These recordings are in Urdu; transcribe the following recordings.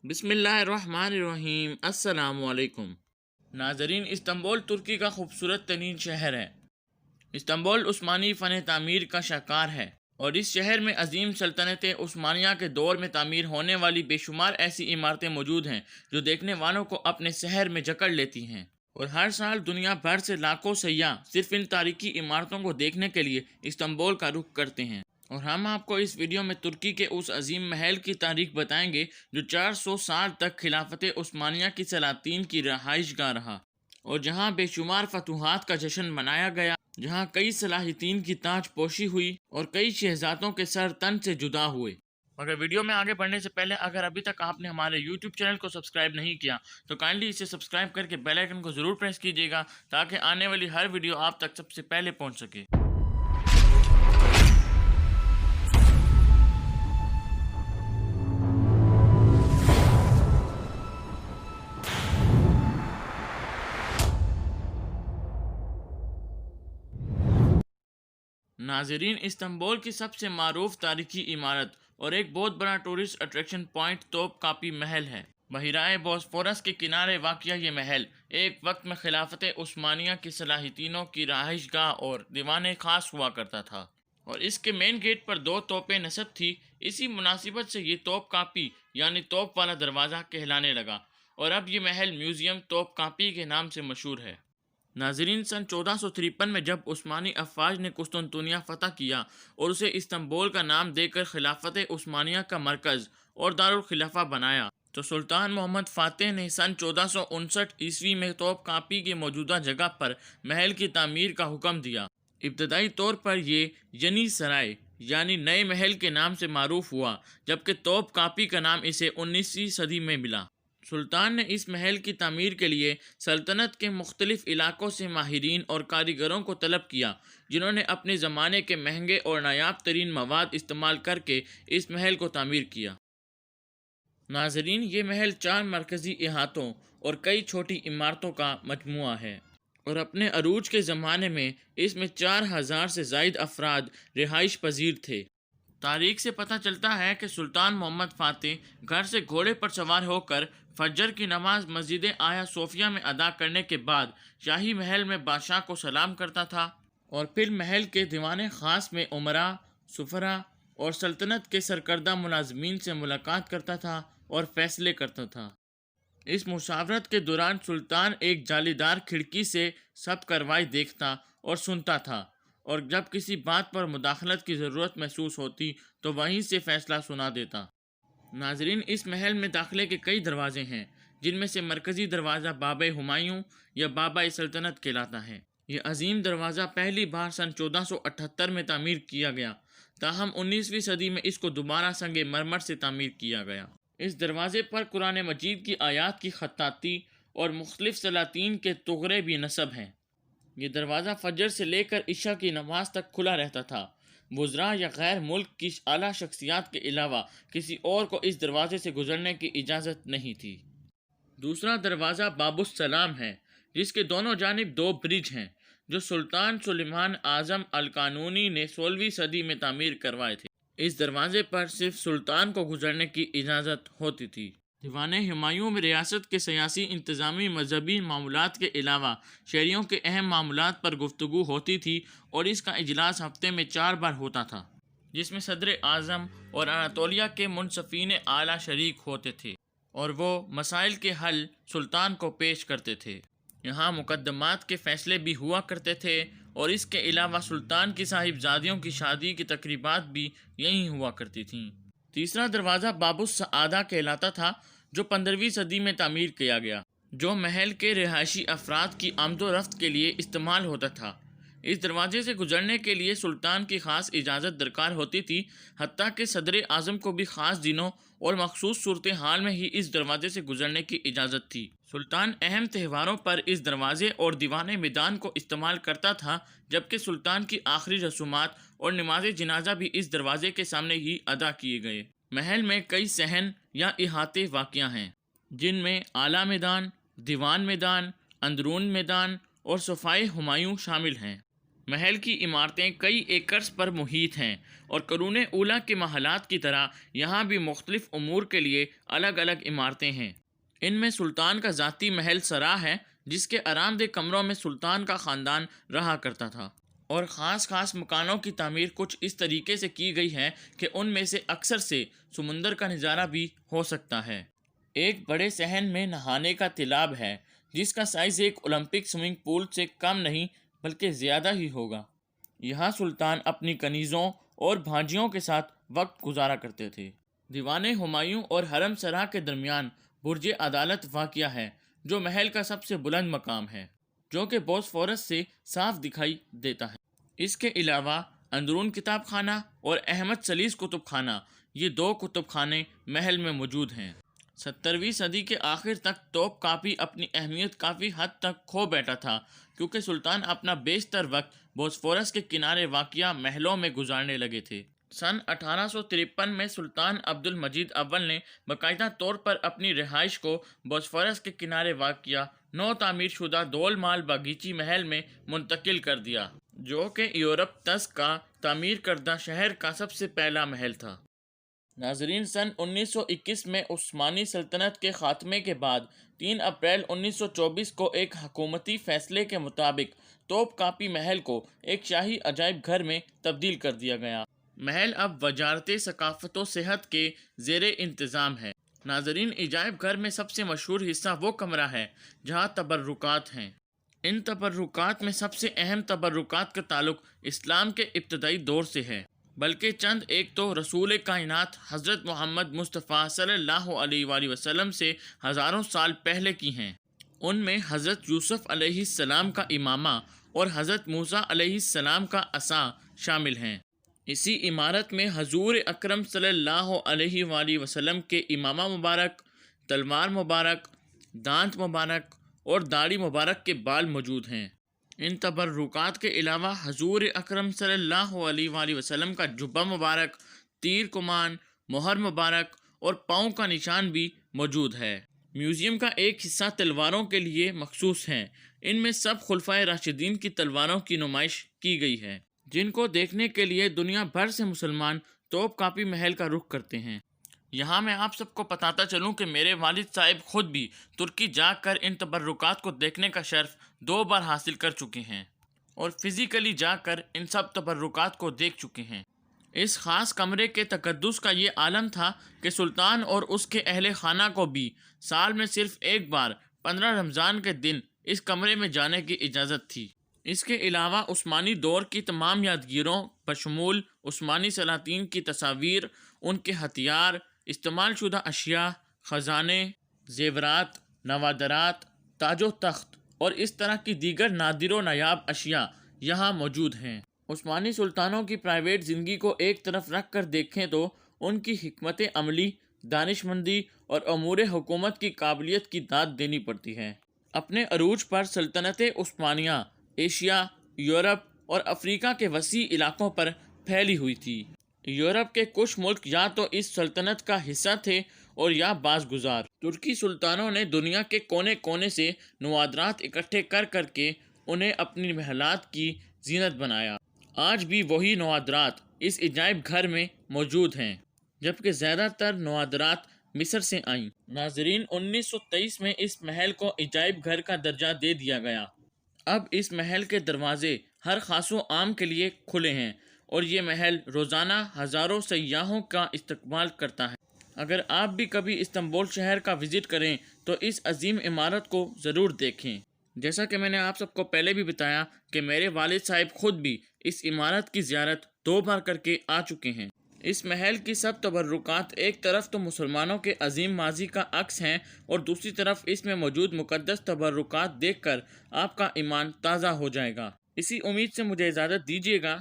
بسم اللہ الرحمن الرحیم۔ السلام علیکم ناظرین، استنبول ترکی کا خوبصورت ترین شہر ہے۔ استنبول عثمانی فن تعمیر کا شاہکار ہے اور اس شہر میں عظیم سلطنت عثمانیہ کے دور میں تعمیر ہونے والی بے شمار ایسی عمارتیں موجود ہیں جو دیکھنے والوں کو اپنے شہر میں جکڑ لیتی ہیں، اور ہر سال دنیا بھر سے لاکھوں سیاح صرف ان تاریخی عمارتوں کو دیکھنے کے لیے استنبول کا رخ کرتے ہیں۔ اور ہم آپ کو اس ویڈیو میں ترکی کے اس عظیم محل کی تاریخ بتائیں گے جو 400 سال تک خلافت عثمانیہ کی سلاطین کی رہائش گاہ رہا، اور جہاں بے شمار فتوحات کا جشن منایا گیا، جہاں کئی صلاحیتین کی تاج پوشی ہوئی اور کئی شہزادوں کے سر تن سے جدا ہوئے۔ مگر ویڈیو میں آگے بڑھنے سے پہلے اگر ابھی تک آپ نے ہمارے یوٹیوب چینل کو سبسکرائب نہیں کیا تو کائنڈلی اسے سبسکرائب کر کے بیل آئیکن کو ضرور پریس کیجیے گا تاکہ آنے والی ہر ویڈیو آپ تک سب سے پہلے پہنچ سکے۔ ناظرین، استنبول کی سب سے معروف تاریخی عمارت اور ایک بہت بڑا ٹورسٹ اٹریکشن پوائنٹ توپ کاپی محل ہے۔ بحیرہ بوسفورس کے کنارے واقع یہ محل ایک وقت میں خلافت عثمانیہ کی صلاحیتینوں کی رہائش گاہ اور دیوان خاص ہوا کرتا تھا، اور اس کے مین گیٹ پر 2 توپیں نصب تھی۔ اسی مناسبت سے یہ توپ کاپی یعنی توپ والا دروازہ کہلانے لگا، اور اب یہ محل میوزیم توپ کاپی کے نام سے مشہور ہے۔ ناظرین، سن 1453 میں جب عثمانی افواج نے قسطنطنیہ فتح کیا اور اسے استنبول کا نام دے کر خلافت عثمانیہ کا مرکز اور دارالخلافہ بنایا، تو سلطان محمد فاتح نے سن 1459 میں توپ کاپی کی موجودہ جگہ پر محل کی تعمیر کا حکم دیا۔ ابتدائی طور پر یہ ینی سرائے یعنی نئے محل کے نام سے معروف ہوا، جبکہ توپ کاپی کا نام اسے 19ویں صدی میں ملا۔ سلطان نے اس محل کی تعمیر کے لیے سلطنت کے مختلف علاقوں سے ماہرین اور کاریگروں کو طلب کیا، جنہوں نے اپنے زمانے کے مہنگے اور نایاب ترین مواد استعمال کر کے اس محل کو تعمیر کیا۔ ناظرین، یہ محل 4 مرکزی احاطوں اور کئی چھوٹی عمارتوں کا مجموعہ ہے، اور اپنے عروج کے زمانے میں اس میں 4000 سے زائد افراد رہائش پذیر تھے۔ تاریخ سے پتہ چلتا ہے کہ سلطان محمد فاتح گھر سے گھوڑے پر سوار ہو کر فجر کی نماز مسجد آیا صوفیہ میں ادا کرنے کے بعد شاہی محل میں بادشاہ کو سلام کرتا تھا، اور پھر محل کے دیوان خاص میں امراء، سفراء اور سلطنت کے سرکردہ ملازمین سے ملاقات کرتا تھا اور فیصلے کرتا تھا۔ اس مشاورت کے دوران سلطان ایک جالی دار کھڑکی سے سب کارروائی دیکھتا اور سنتا تھا، اور جب کسی بات پر مداخلت کی ضرورت محسوس ہوتی تو وہیں سے فیصلہ سنا دیتا۔ ناظرین، اس محل میں داخلے کے کئی دروازے ہیں، جن میں سے مرکزی دروازہ بابِ ہمایوں یا بابۂ سلطنت کہلاتا ہے۔ یہ عظیم دروازہ پہلی بار سن 1478 میں تعمیر کیا گیا، تاہم 19ویں صدی میں اس کو دوبارہ سنگ مرمر سے تعمیر کیا گیا۔ اس دروازے پر قرآن مجید کی آیات کی خطاطی اور مختلف سلاطین کے تغرے بھی نصب ہیں۔ یہ دروازہ فجر سے لے کر عشاء کی نماز تک کھلا رہتا تھا۔ وزراء یا غیر ملک کی اعلیٰ شخصیات کے علاوہ کسی اور کو اس دروازے سے گزرنے کی اجازت نہیں تھی۔ دوسرا دروازہ باب السلام ہے، جس کے دونوں جانب 2 برج ہیں، جو سلطان سلیمان اعظم القانونی نے 16ویں صدی میں تعمیر کروائے تھے۔ اس دروازے پر صرف سلطان کو گزرنے کی اجازت ہوتی تھی۔ دیوان ہمایوں میں ریاست کے سیاسی، انتظامی، مذہبی معاملات کے علاوہ شہریوں کے اہم معاملات پر گفتگو ہوتی تھی، اور اس کا اجلاس ہفتے میں 4 بار ہوتا تھا، جس میں صدر اعظم اور اناطولیہ کے منصفین اعلیٰ شریک ہوتے تھے، اور وہ مسائل کے حل سلطان کو پیش کرتے تھے۔ یہاں مقدمات کے فیصلے بھی ہوا کرتے تھے، اور اس کے علاوہ سلطان کی صاحبزادیوں کی شادی کی تقریبات بھی یہیں ہوا کرتی تھیں۔ تیسرا دروازہ باب السعادہ کہلاتا تھا، جو 15ویں صدی میں تعمیر کیا گیا، جو محل کے رہائشی افراد کی آمد و رفت کے لیے استعمال ہوتا تھا۔ اس دروازے سے گزرنے کے لیے سلطان کی خاص اجازت درکار ہوتی تھی، حتیٰ کہ صدر اعظم کو بھی خاص دنوں اور مخصوص صورتحال میں ہی اس دروازے سے گزرنے کی اجازت تھی۔ سلطان اہم تہواروں پر اس دروازے اور دیوان میدان کو استعمال کرتا تھا، جبکہ سلطان کی آخری رسومات اور نماز جنازہ بھی اس دروازے کے سامنے ہی ادا کیے گئے۔ محل میں کئی صحن یا احاطے واقع ہیں، جن میں اعلیٰ میدان، دیوان میدان، اندرون میدان اور صفائے ہمایوں شامل ہیں۔ محل کی عمارتیں کئی ایکڑز پر محیط ہیں اور قرون اولیٰ کے محلات کی طرح یہاں بھی مختلف امور کے لیے الگ الگ عمارتیں ہیں۔ ان میں سلطان کا ذاتی محل سرا ہے، جس کے آرام دہ کمروں میں سلطان کا خاندان رہا کرتا تھا، اور خاص مکانوں کی تعمیر کچھ اس طریقے سے کی گئی ہے کہ ان میں سے اکثر سے سمندر کا نظارہ بھی ہو سکتا ہے۔ ایک بڑے صحن میں نہانے کا تالاب ہے، جس کا سائز ایک اولمپک سوئمنگ پول سے کم نہیں بلکہ زیادہ ہی ہوگا۔ یہاں سلطان اپنی کنیزوں اور بھانجیوں کے ساتھ وقت گزارا کرتے تھے۔ دیوان ہمایوں اور حرم سرا کے درمیان برج عدالت واقع ہے، جو محل کا سب سے بلند مقام ہے، جو کہ بوسفورس سے صاف دکھائی دیتا ہے۔ اس کے علاوہ اندرون کتاب خانہ اور احمد سلیس کتب خانہ، یہ دو کتب خانے محل میں موجود ہیں۔ 17ویں صدی کے آخر تک توپ کاپی اپنی اہمیت کافی حد تک کھو بیٹھا تھا، کیونکہ سلطان اپنا بیشتر وقت بوسفورس کے کنارے واقع محلوں میں گزارنے لگے تھے۔ سن 1853 میں سلطان عبد المجید اول نے باقاعدہ طور پر اپنی رہائش کو بوسفورس کے کنارے واقع نو تعمیر شدہ دول مال باغیچی محل میں منتقل کر دیا، جو کہ یورپ طرز کا تعمیر کردہ شہر کا سب سے پہلا محل تھا۔ ناظرین، سن 1921 میں عثمانی سلطنت کے خاتمے کے بعد 3 اپریل 1924 کو ایک حکومتی فیصلے کے مطابق توپ کاپی محل کو ایک شاہی عجائب گھر میں تبدیل کر دیا گیا۔ محل اب وزارت ثقافت و صحت کے زیر انتظام ہے۔ ناظرین، عجائب گھر میں سب سے مشہور حصہ وہ کمرہ ہے جہاں تبرکات ہیں۔ ان تبرکات میں سب سے اہم تبرکات کا تعلق اسلام کے ابتدائی دور سے ہے، بلکہ چند ایک تو رسول کائنات حضرت محمد مصطفیٰ صلی اللہ علیہ وآلہ وسلم سے ہزاروں سال پہلے کی ہیں۔ ان میں حضرت یوسف علیہ السلام کا امامہ اور حضرت موسیٰ علیہ السلام کا عصا شامل ہیں۔ اسی عمارت میں حضور اکرم صلی اللہ علیہ وآلہ وسلم کے امامہ مبارک، تلوار مبارک، دانت مبارک اور داڑھی مبارک کے بال موجود ہیں۔ ان تبرکات کے علاوہ حضور اکرم صلی اللہ علیہ وآلہ وسلم کا جبہ مبارک، تیر کمان، مہر مبارک اور پاؤں کا نشان بھی موجود ہے۔ میوزیم کا ایک حصہ تلواروں کے لیے مخصوص ہے۔ ان میں سب خلفائے راشدین کی تلواروں کی نمائش کی گئی ہے، جن کو دیکھنے کے لیے دنیا بھر سے مسلمان توپ کاپی محل کا رخ کرتے ہیں۔ یہاں میں آپ سب کو بتاتا چلوں کہ میرے والد صاحب خود بھی ترکی جا کر ان تبرکات کو دیکھنے کا شرف 2 بار حاصل کر چکے ہیں اور فزیکلی جا کر ان سب تبرکات کو دیکھ چکے ہیں۔ اس خاص کمرے کے تقدس کا یہ عالم تھا کہ سلطان اور اس کے اہل خانہ کو بھی سال میں صرف ایک بار 15 رمضان کے دن اس کمرے میں جانے کی اجازت تھی۔ اس کے علاوہ عثمانی دور کی تمام یادگیروں بشمول عثمانی سلاطین کی تصاویر، ان کے ہتھیار، استعمال شدہ اشیاء، خزانے، زیورات، نوادرات، تاج و تخت اور اس طرح کی دیگر نادر و نایاب اشیاء یہاں موجود ہیں۔ عثمانی سلطانوں کی پرائیویٹ زندگی کو ایک طرف رکھ کر دیکھیں تو ان کی حکمت عملی، دانش مندی اور امور حکومت کی قابلیت کی داد دینی پڑتی ہے۔ اپنے عروج پر سلطنت عثمانیہ ایشیا، یورپ اور افریقہ کے وسیع علاقوں پر پھیلی ہوئی تھی۔ یورپ کے کچھ ملک یا تو اس سلطنت کا حصہ تھے اور یا باز گزار۔ ترکی سلطانوں نے دنیا کے کونے کونے سے نوادرات اکٹھے کر کر کے انہیں اپنی محلات کی زینت بنایا۔ آج بھی وہی نوادرات اس عجائب گھر میں موجود ہیں، جبکہ زیادہ تر نوادرات مصر سے آئیں۔ ناظرین، 1923 میں اس محل کو عجائب گھر کا درجہ دے دیا گیا۔ اب اس محل کے دروازے ہر خاص و عام کے لیے کھلے ہیں اور یہ محل روزانہ ہزاروں سیاحوں کا استقبال کرتا ہے۔ اگر آپ بھی کبھی استنبول شہر کا وزٹ کریں تو اس عظیم عمارت کو ضرور دیکھیں۔ جیسا کہ میں نے آپ سب کو پہلے بھی بتایا کہ میرے والد صاحب خود بھی اس عمارت کی زیارت 2 بار کر کے آ چکے ہیں۔ اس محل کی سب تبرکات ایک طرف تو مسلمانوں کے عظیم ماضی کا عکس ہیں اور دوسری طرف اس میں موجود مقدس تبرکات دیکھ کر آپ کا ایمان تازہ ہو جائے گا۔ اسی امید سے مجھے اجازت دیجیے گا۔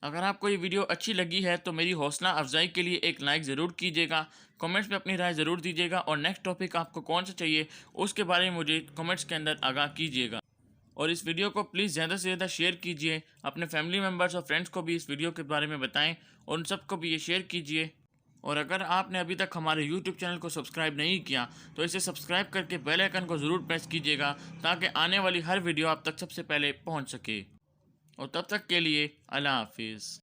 اگر آپ کو یہ ویڈیو اچھی لگی ہے تو میری حوصلہ افزائی کے لیے ایک لائک ضرور کیجیے گا، کمنٹس میں اپنی رائے ضرور دیجیے گا اور نیکسٹ ٹاپک آپ کو کون سا چاہیے اس کے بارے میں مجھے کمنٹس کے اندر آگاہ کیجیے گا۔ اور اس ویڈیو کو پلیز زیادہ سے زیادہ شیئر کیجیے، اپنے فیملی ممبرس اور فرینڈس کو بھی اس ویڈیو کے بارے میں بتائیں اور ان سب کو بھی یہ شیئر کیجیے۔ اور اگر آپ نے ابھی تک ہمارے یوٹیوب چینل کو سبسکرائب نہیں کیا تو اسے سبسکرائب کر کے بیل آئیکن کو ضرور پریس کیجیے گا تاکہ آنے والی ہر ویڈیو آپ تک سب سے پہلے پہنچ سکے۔ اور تب تک کے لیے اللہ حافظ۔